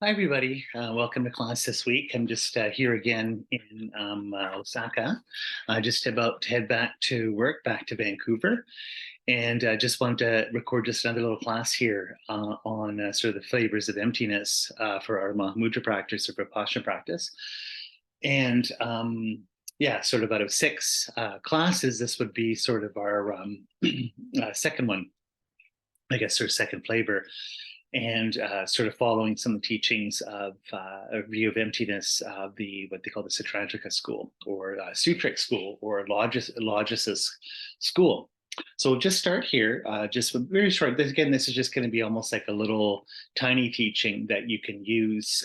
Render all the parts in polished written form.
Hi, everybody. Welcome to class this week. I'm just here again in Osaka, just about to head back to work, back to Vancouver. And just wanted to record just another little class here on sort of the flavors of emptiness for our Mahamudra practice or Vipassana practice. And yeah, sort of out of six classes, this would be sort of our second one, I guess, sort of second flavor and sort of following some of the teachings of a view of emptiness of the what they call the Sautrantika school or Sutric school or Logicist school. So we'll just start here, just very short. Again, this is just going to be almost like a little tiny teaching that you can use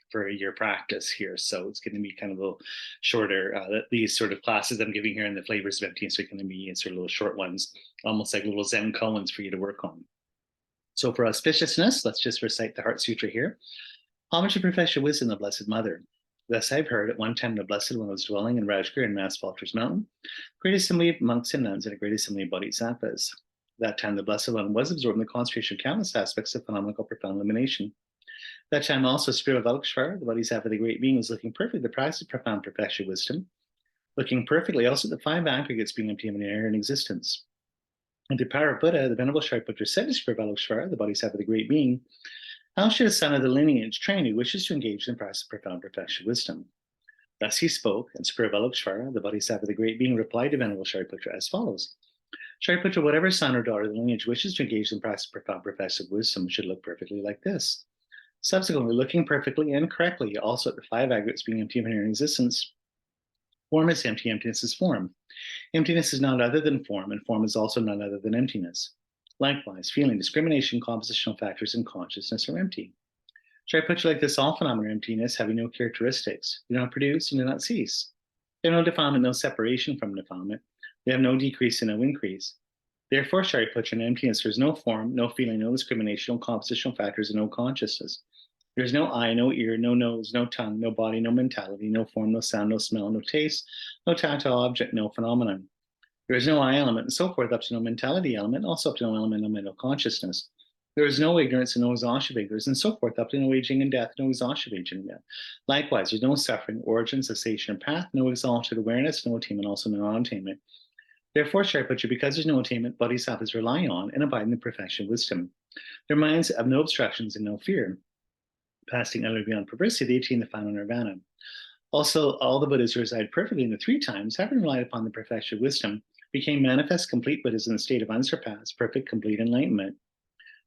for your practice here. So it's going to be kind of a little shorter. These sort of classes I'm giving here in the flavors of emptiness are going to be sort of little short ones, almost like little Zen koans for you to work on. So for auspiciousness, let's just recite the Heart Sutra here. Homage and profession of wisdom, the Blessed Mother. Thus I've heard at one time the Blessed One was dwelling in Rajgir in Maspalter's Mountain, great assembly of monks and nuns, and a great assembly of bodhisattvas. That time the Blessed One was absorbed in the concentration of countless aspects of phenomenal profound illumination. That time also Spirit of Avalokiteshvara, the bodhisattva of the great being, was looking perfectly at the practice of profound perfection of wisdom, looking perfectly also at the five aggregates being empty of an air in existence. And the power of Buddha, the Venerable Shariputra said to Spirit of Avalokiteshvara, the bodhisattva of the great being, how should a son of the lineage train who wishes to engage in the practice of profound perfection of wisdom? Thus he spoke, and Spirit of Avalokiteshvara, the bodhisattva of the great being, replied to Venerable Shariputra as follows. Shariputra, whatever son or daughter of the lineage wishes to engage in the practice of profound perfection of wisdom should look perfectly like this. Subsequently, looking perfectly and correctly also at the five aggregates being empty of inherent existence, form is empty, emptiness is form. Emptiness is not other than form, and form is also not other than emptiness. Likewise, feeling, discrimination, compositional factors, and consciousness are empty. Shariputra, like this, all phenomena of emptiness, having no characteristics, do not produce and do not cease. They have no defilement, no separation from defilement. They have no decrease and no increase. Therefore, Shariputra, in emptiness, there is no form, no feeling, no discrimination, no compositional factors, and no consciousness. There is no eye, no ear, no nose, no tongue, no body, no mentality, no form, no sound, no smell, no taste, no tactile object, no phenomenon. There is no I element, and so forth, up to no mentality element, also up to no element, no mental consciousness. There is no ignorance and no exhaustion of ignorance, and so forth, up to no aging and death, no exhaustion of aging and death. Likewise, there is no suffering, origin, cessation, or path, no exalted awareness, no attainment, also no non-attainment. Therefore, Shariputra, because there's no attainment, bodhisattvas rely on and abide in the perfection of wisdom. Their minds have no obstructions and no fear. Passing utterly beyond perversity, they attain the final nirvana. Also, all the Buddhas who reside perfectly in the three times, having relied upon the perfection of wisdom, became manifest complete Buddhas in the state of unsurpassed, perfect, complete enlightenment.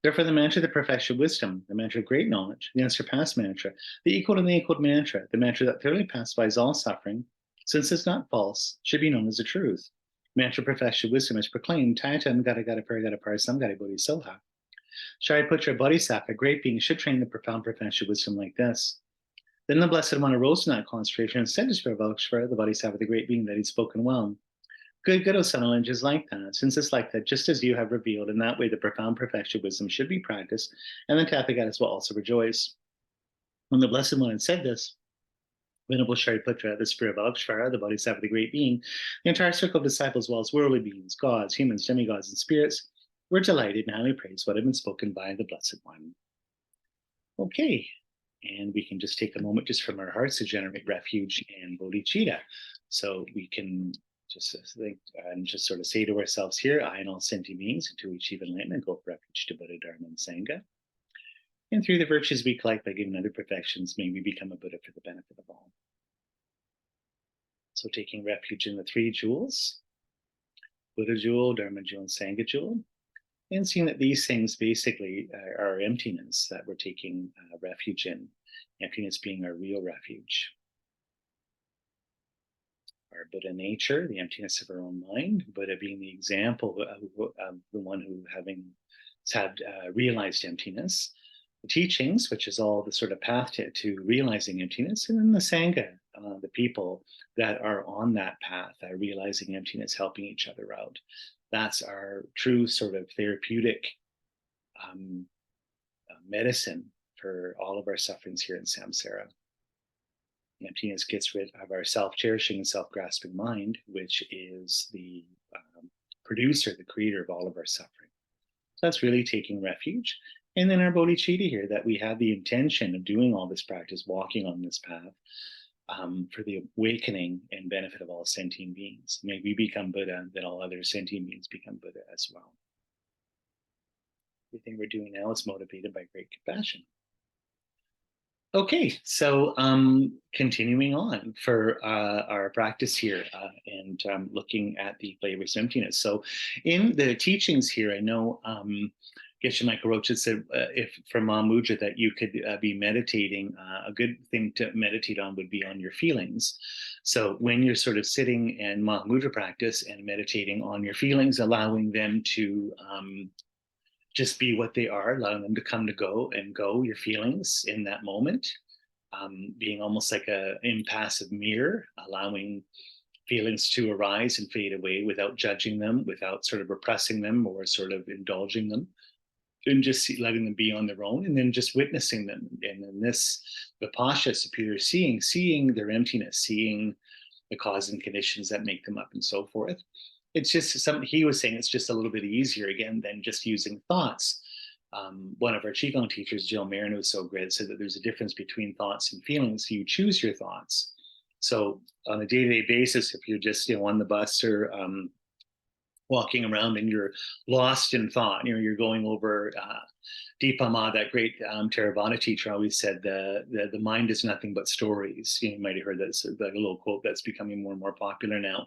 Therefore, the mantra of the perfection of wisdom, the mantra of great knowledge, the unsurpassed mantra, the equal and the equaled mantra, the mantra that thoroughly pacifies all suffering, since it's not false, should be known as the truth. Mantra of perfection of wisdom is proclaimed, Tayatam Gata Gata Paragata Parasam Gata Bodhisoha. Shariputra, bodhisattva, great being, should train the profound perfection of wisdom like this. Then the Blessed One arose from that concentration and said to Spirit of Avalokiteshvara, the bodhisattva, the great being, that he'd spoken well. Good, O son of lineage, is like that, since it's like that, just as you have revealed, in that way the profound perfection of wisdom should be practiced, and the Tathagatas will also rejoice. When the Blessed One had said this, Venerable Shariputra, the Spirit of Avalokiteshvara, the bodhisattva, the great being, the entire circle of disciples, as well as worldly beings, gods, humans, demigods, and spirits, were delighted and highly praised what had been spoken by the Blessed One. Okay, and we can just take a moment just from our hearts to generate refuge and bodhicitta. So we can just think and just sort of say to ourselves here, I and all sentient beings, to achieve enlightenment, go for refuge to Buddha, Dharma, and Sangha. And through the virtues we collect by giving other perfections, may we become a Buddha for the benefit of all. So taking refuge in the three jewels, Buddha jewel, Dharma jewel, and Sangha jewel, and seeing that these things basically are emptiness that we're taking refuge in, emptiness being our real refuge. Our Buddha nature, the emptiness of our own mind, Buddha being the example of the one who having had realized emptiness, the teachings, which is all the sort of path to realizing emptiness, and then the Sangha, the people that are on that path, realizing emptiness, helping each other out. That's our true sort of therapeutic medicine for all of our sufferings here in samsara. Emptiness gets rid of our self-cherishing and self-grasping mind, which is the producer, the creator of all of our suffering. So that's really taking refuge. And then our bodhicitta here, that we have the intention of doing all this practice, walking on this path, for the awakening and benefit of all sentient beings. May we become Buddha, that all other sentient beings become Buddha as well. Everything we're doing now is motivated by great compassion. Okay, so continuing on for our practice here and looking at the flavors of emptiness. So in the teachings here, I know Geshe Michael Roach had said, if from Mahamudra, that you could be meditating, a good thing to meditate on would be on your feelings. So when you're sort of sitting in Mahamudra practice and meditating on your feelings, allowing them to just be what they are, allowing them to come to go and go, your feelings in that moment, being almost like an impassive mirror, allowing feelings to arise and fade away without judging them, without sort of repressing them or sort of indulging them, and just letting them be on their own, and then just witnessing them. And in this Vipassana, superior seeing their emptiness, seeing the cause and conditions that make them up and so forth. It's just something he was saying, it's just a little bit easier again than just using thoughts. One of our Qigong teachers, Jill Marin, who was so great, said that there's a difference between thoughts and feelings. You choose your thoughts. So on a day-to-day basis, if you're just on the bus or walking around and you're lost in thought, you're going over Deepa Ma, that great Theravada teacher, always said the mind is nothing but stories. You might have heard that, that little quote that's becoming more and more popular now.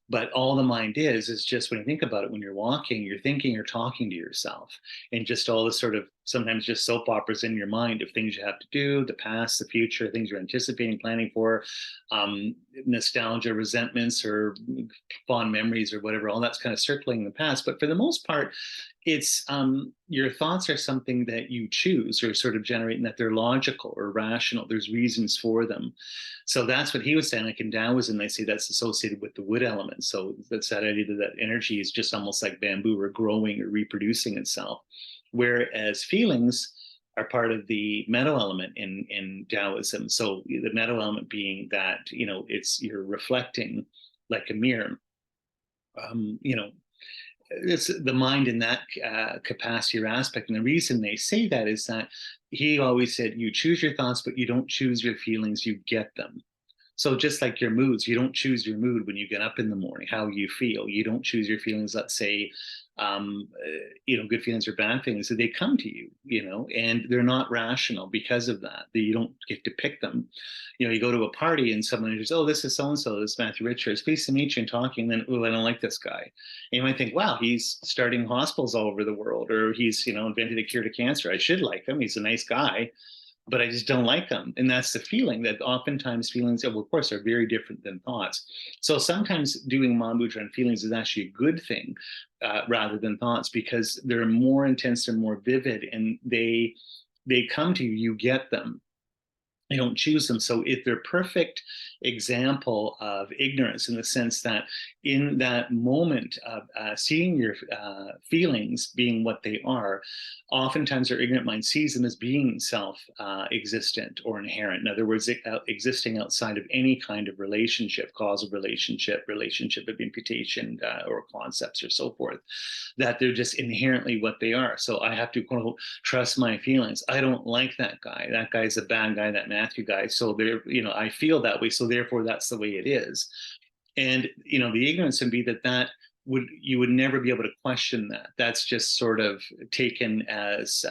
But all the mind is just, when you think about it, when you're walking, you're thinking, you're talking to yourself, and just all the sort of sometimes just soap operas in your mind of things you have to do, the past, the future, things you're anticipating, planning for, nostalgia, resentments, or fond memories, or whatever. All that's kind of circling the past. But for the most part, it's your thoughts are something that you choose or sort of generate, and that they're logical or rational. There's reasons for them. So that's what he was saying. Like in Taoism, they say that's associated with the wood element. So that's that idea that energy is just almost like bamboo, or growing or reproducing itself. Whereas feelings are part of the metal element in Taoism. So the metal element being that, you're reflecting like a mirror. It's the mind in that capacity or aspect. And the reason they say that is that he always said, you choose your thoughts, but you don't choose your feelings, you get them. So just like your moods, you don't choose your mood when you get up in the morning, how you feel. You don't choose your feelings, let's say, good feelings or bad feelings. So they come to you, and they're not rational because of that. You don't get to pick them. You go to a party and someone says, oh, this is so-and-so, this is Matthew Richards, pleased to meet you, and talking, and then, oh, I don't like this guy. And you might think, wow, he's starting hospitals all over the world, or he's, invented a cure to cancer. I should like him. He's a nice guy, but I just don't like them. And that's the feeling, that oftentimes feelings, of course, are very different than thoughts. So sometimes doing Mahamudra on feelings is actually a good thing rather than thoughts, because they're more intense, they're more vivid, and they come to you, you get them. You don't choose them. So if they're perfect example of ignorance, in the sense that in that moment of seeing your feelings being what they are, oftentimes our ignorant mind sees them as being self-existent or inherent. In other words, existing outside of any kind of relationship, causal relationship of imputation or concepts or so forth, that they're just inherently what they are. So I have to, quote unquote, trust my feelings. I don't like that guy. That guy's a bad guy, that Matthew guy. So I feel that way. So therefore that's the way it is. And, the ignorance would be that you would never be able to question that. That's just sort of taken as,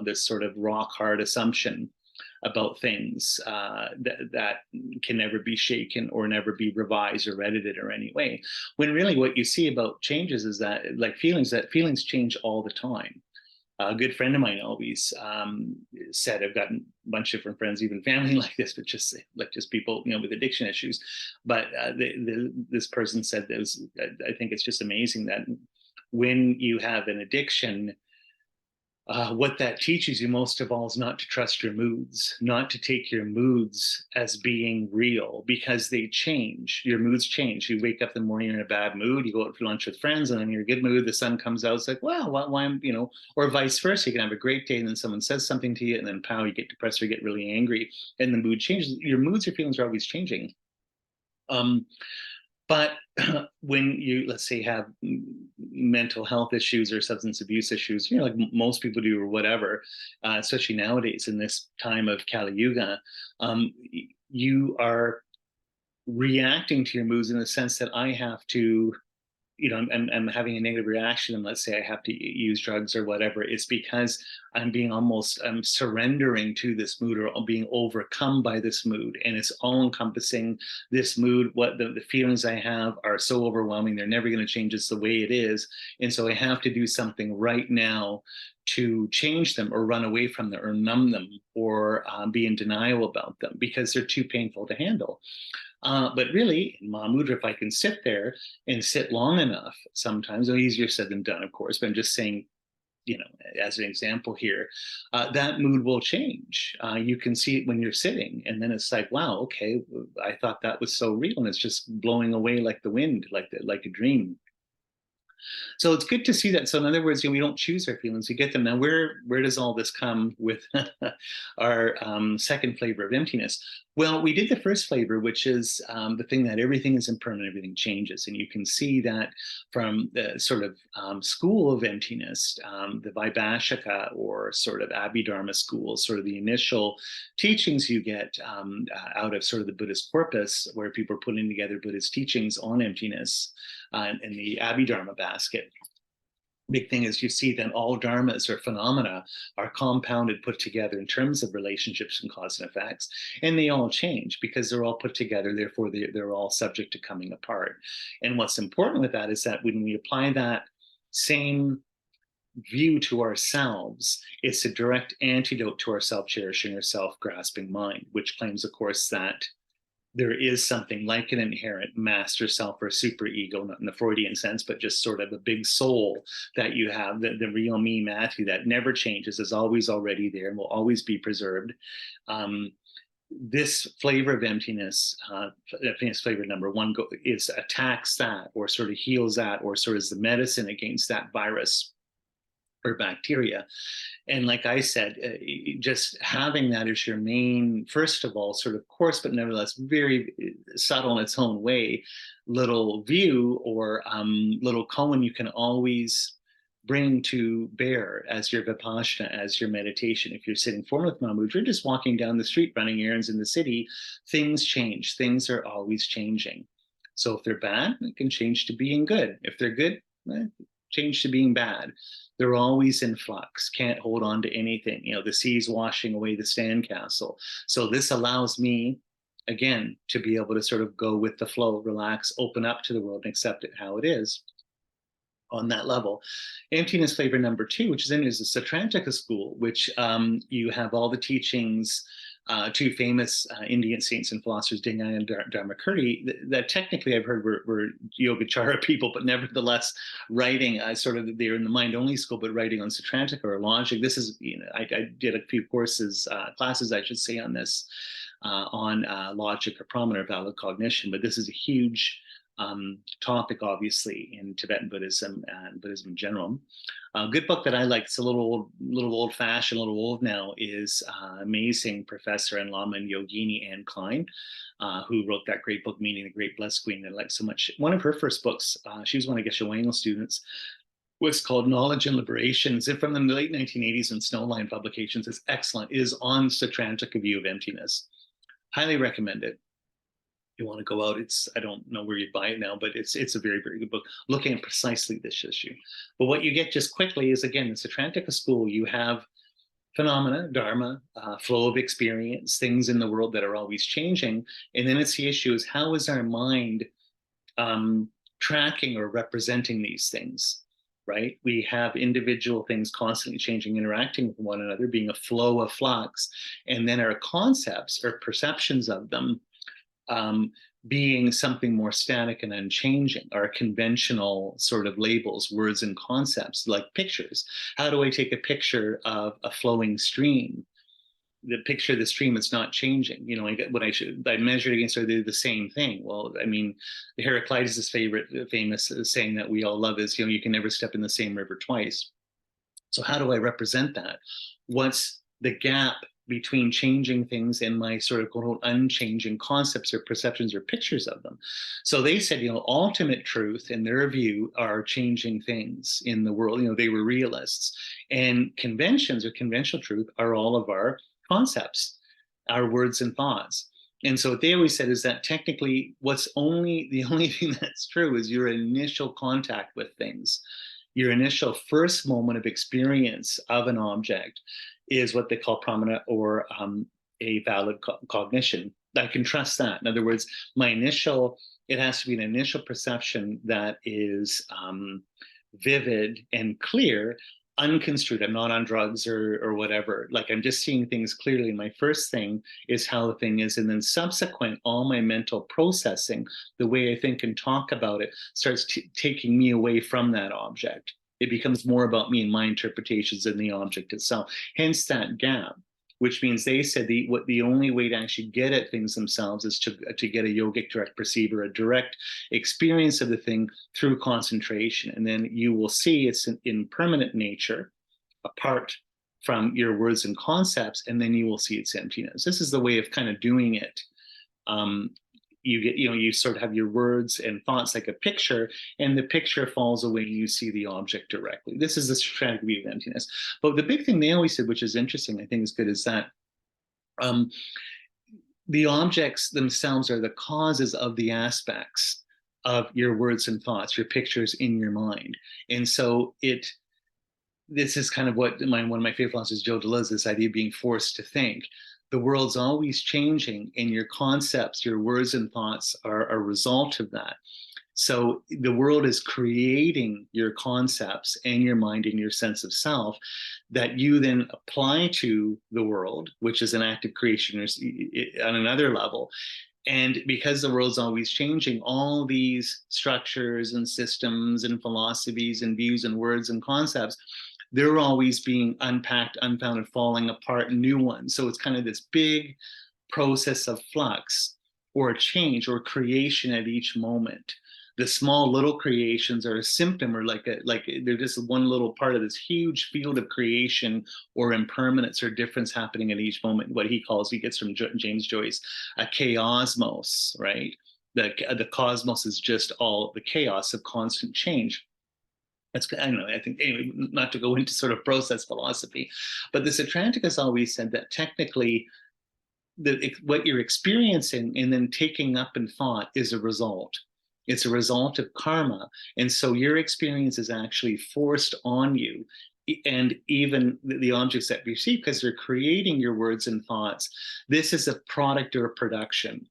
this sort of rock hard assumption about things that can never be shaken or never be revised or edited or any way. When really what you see about changes is that feelings change all the time. A good friend of mine always said, I've gotten a bunch of different friends, even family like this, but just people, with addiction issues. But this person said, I think it's just amazing that when you have an addiction, what that teaches you most of all is not to trust your moods, not to take your moods as being real, because they change. Your moods change. You wake up in the morning, you're in a bad mood, you go out for lunch with friends, and then you're in a good mood, the sun comes out, it's like, wow, why am, or vice versa. You can have a great day, and then someone says something to you, and then pow, you get depressed or you get really angry, and the mood changes. Your moods or feelings are always changing. But when you, let's say, have mental health issues or substance abuse issues, like most people do or whatever, especially nowadays in this time of Kali Yuga, you are reacting to your moods in the sense that I have to, I'm having a negative reaction, and let's say I have to use drugs or whatever, it's because I'm surrendering to this mood, or I'm being overcome by this mood, and it's all encompassing this mood. What the feelings I have are so overwhelming, they're never going to change. It's the way it is. And so I have to do something right now to change them, or run away from them, or numb them, or be in denial about them because they're too painful to handle. But really, in Mahamudra, if I can sit there and sit long enough, sometimes, easier said than done, of course, but I'm just saying, as an example here, that mood will change. You can see it when you're sitting, and then it's like, wow, okay, I thought that was so real, and it's just blowing away like the wind, like a dream. So it's good to see that. So in other words, we don't choose our feelings; we get them. Now, where does all this come with our second flavor of emptiness? Well, we did the first flavor, which is the thing that everything is impermanent, everything changes, and you can see that from the sort of school of emptiness, the Vaibhashika or sort of Abhidharma school, sort of the initial teachings you get out of sort of the Buddhist corpus, where people are putting together Buddhist teachings on emptiness in the Abhidharma basket. Big thing is you see that all dharmas or phenomena are compounded, put together in terms of relationships and cause and effects, and they all change because they're all put together. Therefore, they're all subject to coming apart. And what's important with that is that when we apply that same view to ourselves, it's a direct antidote to our self-cherishing or self-grasping mind, which claims, of course, that there is something like an inherent master self or super ego, not in the Freudian sense, but just sort of a big soul that you have, the real me, Matthew, that never changes, is always already there and will always be preserved. This flavor of emptiness, emptiness flavor number one, is attacks that, or sort of heals that, or sort of is the medicine against that virus or bacteria. And like I said, just having that as your main, first of all, sort of course, but nevertheless very subtle in its own way, little view or little koan you can always bring to bear as your vipassana, as your meditation. If you're sitting forward with Mahamudra, just walking down the street, running errands in the city, things change. Things are always changing. So if they're bad, it can change to being good. If they're good, change to being bad. They're always in flux, can't hold on to anything. The sea's washing away the sandcastle. So this allows me, again, to be able to sort of go with the flow, relax, open up to the world, and accept it how it is on that level. Emptiness flavor number two, which is the Sautrantika school, which you have all the teachings, two famous Indian saints and philosophers, Dingaya and Dharmakirti, that technically I've heard were Yogacara people, but nevertheless writing sort of, they're in the mind-only school, but writing on Sautrantika or logic. This is, I did a few classes, I should say, on this, on logic or pramana or valid cognition, but this is a huge topic, obviously, in Tibetan Buddhism and Buddhism in general. A good book that I like, it's a little old-fashioned, a little old now, is amazing professor and Lama and Yogini Anne Klein, who wrote that great book, Meeting the Great Blessed Queen, that I like so much. One of her first books, she was one of Geshe Wangel's students, was called Knowledge and Liberation. It's from the late 1980s in Snowline Publications. It's excellent. It is on Sautrantika view of emptiness. Highly recommend it. You want to go out, I don't know where you'd buy it now, but it's a very, very good book looking at precisely this issue. But what you get just quickly is, again, it's a Sautrantika school. You have phenomena, dharma, flow of experience, things in the world that are always changing. And then it's the issue is, how is our mind tracking or representing these things, right? We have individual things constantly changing, interacting with one another, being a flow of flux. And then our concepts or perceptions of them being something more static and unchanging, are conventional sort of labels, words and concepts, like pictures. How do I take a picture of a flowing stream? The picture of the stream, it's not changing. I measured against, are they the same thing? Well, I mean, Heraclitus' famous saying that we all love is, you can never step in the same river twice. So how do I represent that? What's the gap between changing things and my sort of quote unchanging concepts or perceptions or pictures of them. So they said, ultimate truth in their view are changing things in the world. They were realists, and conventions or conventional truth are all of our concepts, our words and thoughts. And so what they always said is that technically the only thing that's true is your initial contact with things. Your initial first moment of experience of an object is what they call prominent or a valid cognition. I can trust that. In other words, it has to be an initial perception that is vivid and clear, unconstrued. I'm not on drugs or whatever. Like, I'm just seeing things clearly. My first thing is how the thing is. And then subsequent, all my mental processing, the way I think and talk about it, starts taking me away from that object. It becomes more about me and my interpretations than the object itself. Hence that gap, which means they said the only way to actually get at things themselves is to get a yogic direct perceiver, a direct experience of the thing through concentration. And then you will see it's an impermanent nature apart from your words and concepts, and then you will see its emptiness. This is the way of kind of doing it. You sort of have your words and thoughts like a picture, and the picture falls away and you see the object directly. This is the strategy of emptiness. But the big thing they always said, which is interesting, I think is good, is that the objects themselves are the causes of the aspects of your words and thoughts, your pictures in your mind. And so this is kind of what one of my favorite philosophers, Joe Deleuze, this idea of being forced to think. The world's always changing, and your concepts, your words and thoughts are a result of that. So the world is creating your concepts and your mind and your sense of self that you then apply to the world, which is an act of creation on another level. And because the world's always changing, all these structures and systems and philosophies and views and words and concepts, they're always being unpacked, unfounded, falling apart, new ones. So it's kind of this big process of flux or change or creation at each moment. The small little creations are a symptom, or like they're just one little part of this huge field of creation or impermanence or difference happening at each moment. What he gets from James Joyce, a chaosmos, right? The cosmos is just all the chaos of constant change. I don't know, I think, anyway, not to go into sort of process philosophy, but this Atlanticus always said that technically what you're experiencing and then taking up in thought is a result. It's a result of karma. And so your experience is actually forced on you. And even the objects that you see, because they're creating your words and thoughts, this is a product or a production.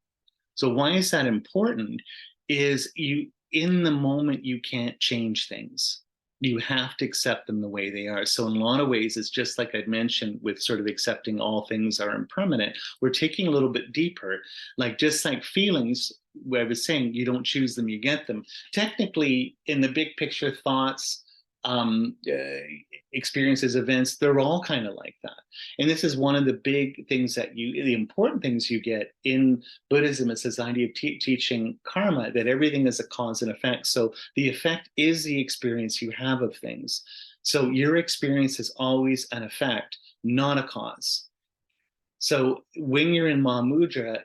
So why is that important? Is in the moment, you can't change things. You have to accept them the way they are. So in a lot of ways, it's just like I'd mentioned with sort of accepting all things are impermanent. We're taking a little bit deeper, just like feelings, where I was saying you don't choose them, you get them. Technically, in the big picture, thoughts, experiences, events, they're all kind of like that. And this is one of the big things the important things you get in Buddhism. It's this idea of teaching karma, that everything is a cause and effect. So the effect is the experience you have of things. So your experience is always an effect, not a cause. So when you're in Mahamudra,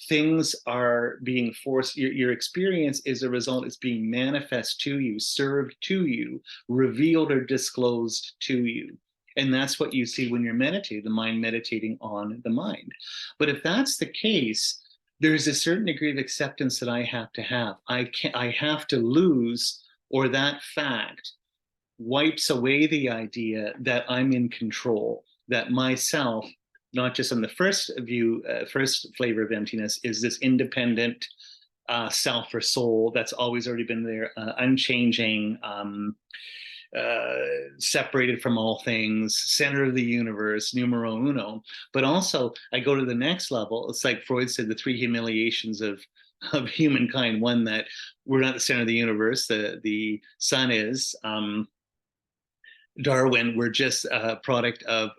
things are being forced. Your experience is a result. It's being manifest to you, served to you, revealed or disclosed to you. And that's what you see when you're meditating, the mind meditating on the mind. But if that's the case, there's a certain degree of acceptance that I have to have. I have to lose, or that fact wipes away the idea that I'm in control, that myself, not just on the first flavor of emptiness, is this independent self or soul that's always already been there, unchanging, separated from all things, center of the universe, numero uno. But also, I go to the next level. It's like Freud said, the three humiliations of humankind. One, that we're not the center of the universe, the sun is. Darwin were just a product of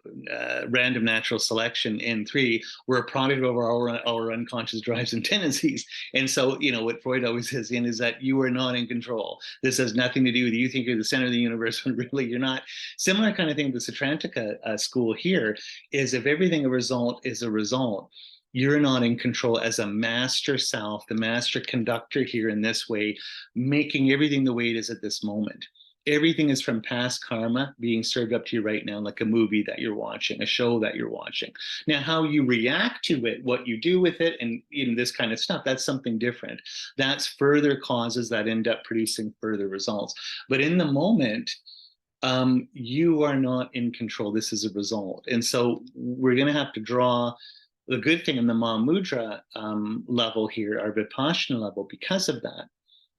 random natural selection, and three, we're a product of our unconscious drives and tendencies. And so, what Freud always says is that you are not in control. This has nothing to do with you think you're the center of the universe when really you're not. Similar kind of thing with the Satrantika school here is if everything a result is a result, you're not in control as a master self, the master conductor here in this way, making everything the way it is at this moment. Everything is from past karma being served up to you right now, like a movie that you're watching, a show that you're watching. Now, how you react to it, what you do with it, and this kind of stuff, that's something different. That's further causes that end up producing further results. But in the moment, you are not in control. This is a result. And so we're going to have to draw the good thing in the Mahamudra level here, our Vipassana level, because of that.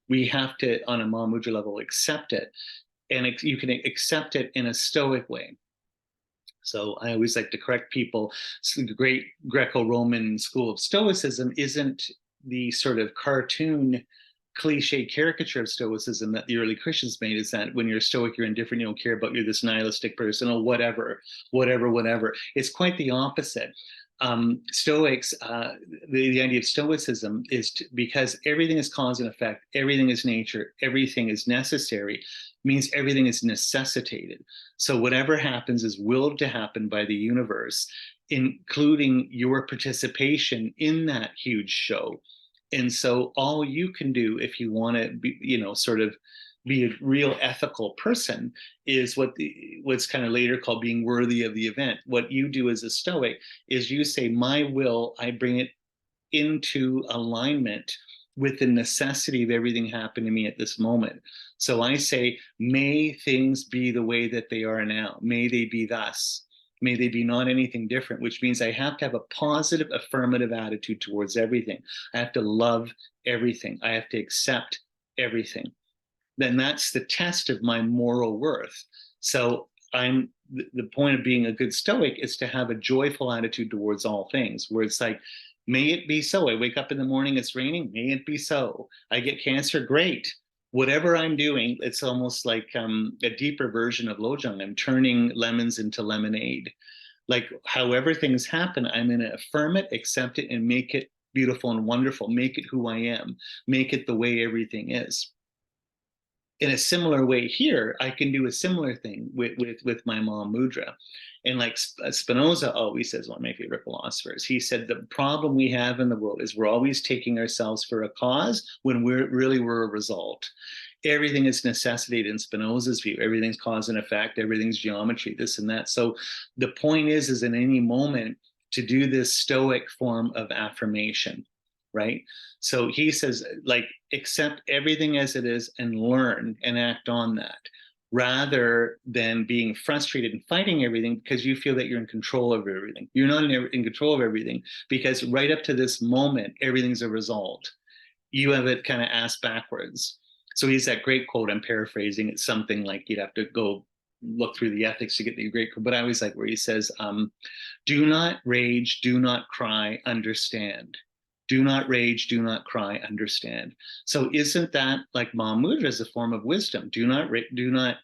We have to, on a Mahamudra level, accept it. And you can accept it in a stoic way. So I always like to correct people. So the great Greco-Roman school of Stoicism isn't the sort of cartoon cliche caricature of Stoicism that the early Christians made, is that when you're Stoic, you're indifferent, you don't care about, you're this nihilistic person, or whatever. It's quite the opposite. Stoics, the idea of Stoicism is because everything is cause and effect, everything is nature, everything is necessary, means everything is necessitated. So whatever happens is willed to happen by the universe, including your participation in that huge show. And so all you can do if you want to be, sort of be a real ethical person is what's kind of later called being worthy of the event. What you do as a Stoic is you say, my will, I bring it into alignment with the necessity of everything happening to me at this moment. So I say, may things be the way that they are now. May they be thus. May they be not anything different, which means I have to have a positive, affirmative attitude towards everything. I have to love everything. I have to accept everything. Then that's the test of my moral worth. So the point of being a good Stoic is to have a joyful attitude towards all things, where it's like, may it be so. I wake up in the morning, it's raining, may it be so. I get cancer, great. Whatever I'm doing, it's almost like a deeper version of Lojong. I'm turning lemons into lemonade. Like however things happen, I'm going to affirm it, accept it, and make it beautiful and wonderful. Make it who I am. Make it the way everything is. In a similar way here, I can do a similar thing with my Mahamudra. And like Spinoza always says, one of my favorite philosophers, he said, the problem we have in the world is we're always taking ourselves for a cause when we're a result. Everything is necessitated in Spinoza's view. Everything's cause and effect, everything's geometry, this and that. So the point is in any moment to do this Stoic form of affirmation, right? So he says, like, accept everything as it is and learn and act on that, rather than being frustrated and fighting everything because you feel that you're in control of everything. You're not in control of everything because right up to this moment, everything's a result. You have it kind of ass backwards. So he's that great quote, I'm paraphrasing, it's something like you'd have to go look through the ethics to get the great quote, but I always like where he says, do not rage, do not cry, understand. Do not rage, do not cry, understand. So isn't that like Mahamudra as a form of wisdom? Do not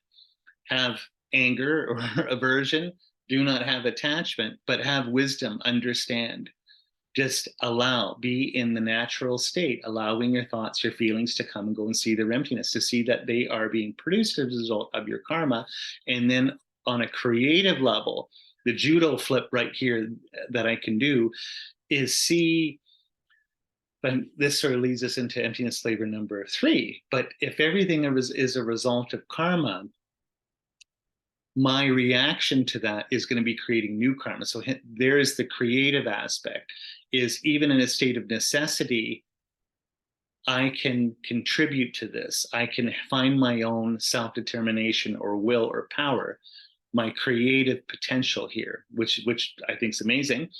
have anger or aversion, do not have attachment, but have wisdom, understand. Just allow, be in the natural state, allowing your thoughts, your feelings to come and go and see their emptiness, to see that they are being produced as a result of your karma. And then on a creative level, the judo flip right here that I can do is see. But this sort of leads us into emptiness flavor number 3. But if everything is a result of karma, my reaction to that is going to be creating new karma. So there is the creative aspect, is even in a state of necessity, I can contribute to this. I can find my own self-determination or will or power, my creative potential here, which I think is amazing.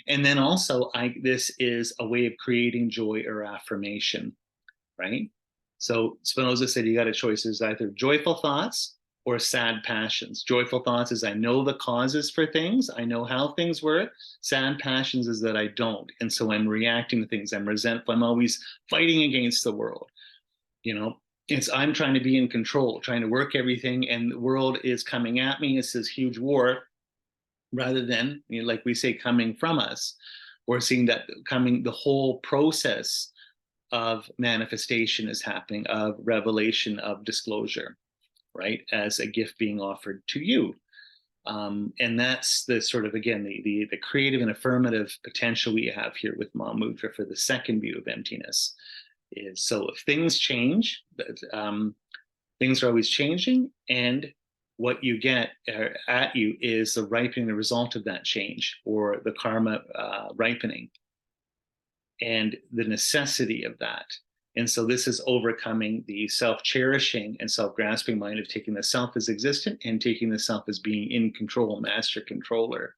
And then also, this is a way of creating joy or affirmation, right? So Spinoza said you got a choice. There's either joyful thoughts or sad passions. Joyful thoughts is I know the causes for things. I know how things work. Sad passions is that I don't. And so I'm reacting to things. I'm resentful. I'm always fighting against the world, It's I'm trying to be in control, trying to work everything, and the world is coming at me. It's this huge war, rather than, like we say, coming from us, or seeing that coming, the whole process of manifestation is happening, of revelation, of disclosure, right, as a gift being offered to you. And that's the sort of, again, the creative and affirmative potential we have here with Mahamudra for the second view of emptiness. Is so if things change, things are always changing, and what you get at you is the ripening, the result of that change, or the karma ripening, and the necessity of that. And so this is overcoming the self-cherishing and self-grasping mind of taking the self as existent and taking the self as being in control, master controller,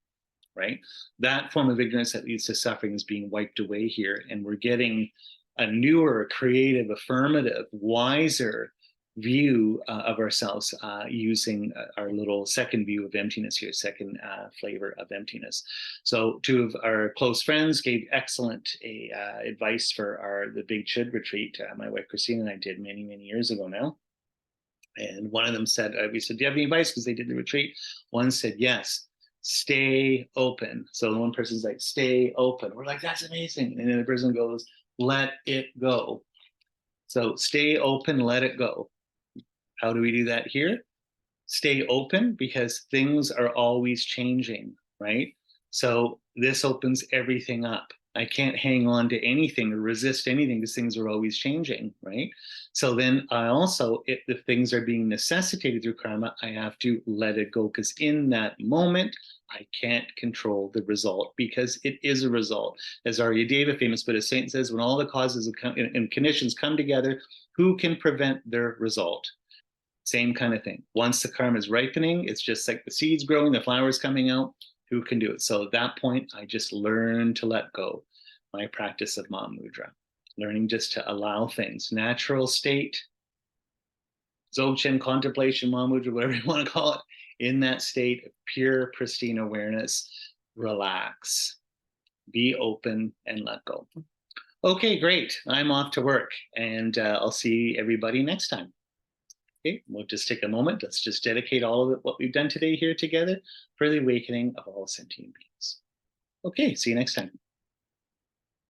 right? That form of ignorance that leads to suffering is being wiped away here. And we're getting a newer, creative, affirmative, wiser view of ourselves using our little second view of emptiness here, second flavor of emptiness. So two of our close friends gave excellent advice for the Big Chud retreat. My wife Christine and I did many, many years ago now. And one of them said, we said, do you have any advice? Because they did the retreat. One said, yes, stay open. So one person's like, stay open. We're like, that's amazing. And then the person goes, let it go. So stay open, let it go. How do we do that here? Stay open, because things are always changing, right? So this opens everything up. I can't hang on to anything or resist anything, because things are always changing, right? So then I also, if things are being necessitated through karma, I have to let it go, because in that moment, I can't control the result, because it is a result. As Aryadeva, famous Buddhist saint, says, when all the causes and conditions come together, who can prevent their result? Same kind of thing. Once the karma is ripening, it's just like the seeds growing, the flowers coming out. Who can do it? So at that point, I just learn to let go. My practice of Mahamudra, learning just to allow things, natural state, Dzogchen, contemplation, Mahamudra, whatever you want to call it, in that state of pure, pristine awareness, relax, be open, and let go. Okay, great. I'm off to work, and I'll see everybody next time. Okay, we'll just take a moment. Let's just dedicate all of it, what we've done today here together, for the awakening of all sentient beings. Okay, see you next time.